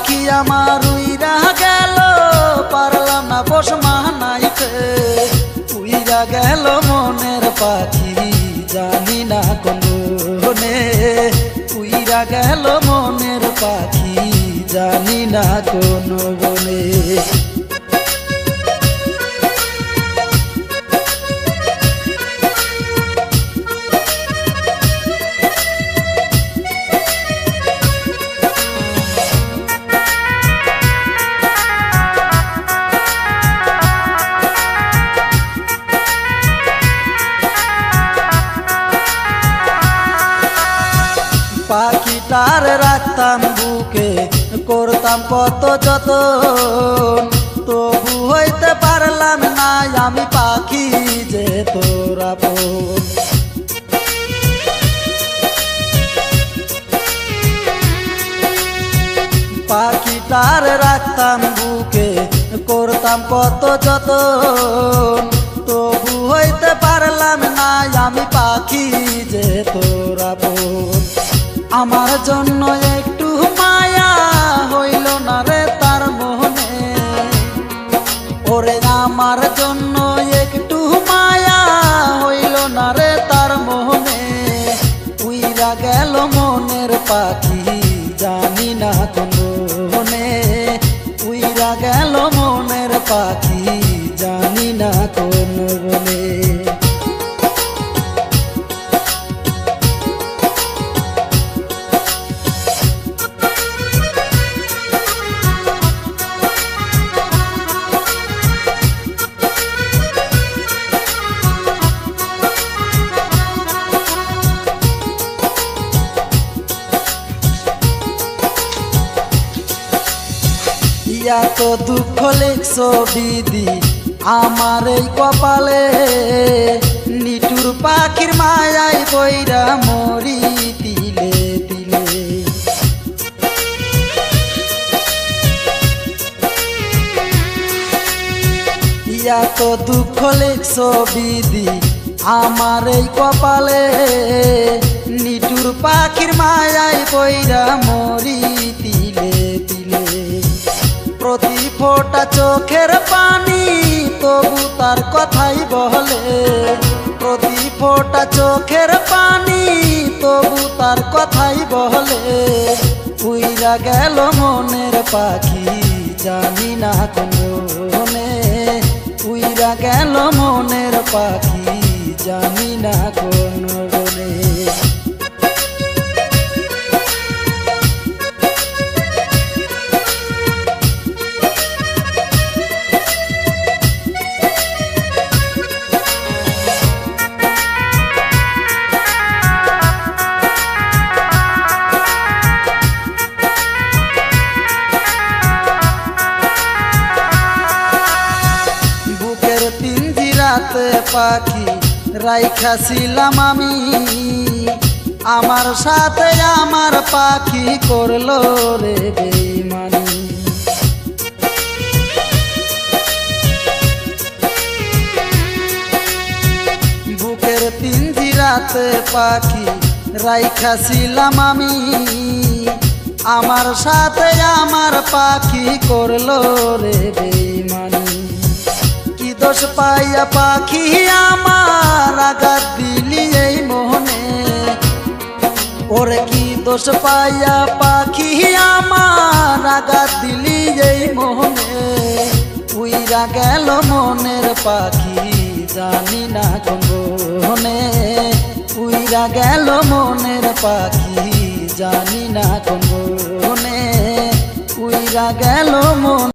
পাখি আমার উইরা গেল, পারলাম না পোষ মানাইতে। উইরা গেল মনের পাখি জানি না কোনে, উইরা গেল মনের পাখি জানি না কোন বনে। পাখিটার রাখতাম বুকে, করতাম কত যতন, তবু হইতে পারলাম না আমি পাখি যে তোর আপন। পাখিটার রাখতাম বুকে, করতাম কত যতন, তবু হইতে পারলাম না আমি পাখি যে তোর আপন। আমার জন্য একটু মায়া হইল না রে তার মনে, ওরে আমার জন্য একটু মায়া হইল না রে তার মনে। উইরা গেল মনের পাখি জানি না কোনে, উইরা গেল মনের পাখি জানি না কোন বনে। এত দুঃখ লিখছো বিধি আমার এই কপালে, নিটুর পাখির মায়ায় বইরা মরি তিলে তিলে। এত দুঃখ লিখছো বিধি আমার এই কপালে, নিটুর পাখির মায়ায় বইরা মরি তিলে তিলে। প্রতি ফোঁটা চোখের পানি তবু তার কথাই বলে, প্রতি ফোঁটা চোখের পানি তবু তার কথাই বলে। উইরা গেল মনের পাখি জানি না কোনে, উইরা গেল মনের পাখি জানি না কোন বনে। পিঞ্জিরাতে পাখি রাইখাছিলাম আমি, আমার সাথে আমার পাখি করলো রে বেইমানি। বুকের পিঞ্জিরাতে পাখি রাইখাছিলাম আমি, আমার সাথে আমার পাখি করলো রে বেইমানি। দোষ পাইয়া পাখি আমার আঘাত দিলি এই মোহনে, ওরে কি দোষ পাইয়া পাখি আমার আঘাত দিলি এই মোহনে। উইরা গেল মনের পাখি জানি না কোনে, উইরা গেল মনের পাখি জানি না কোনে, উইরা গেল মন।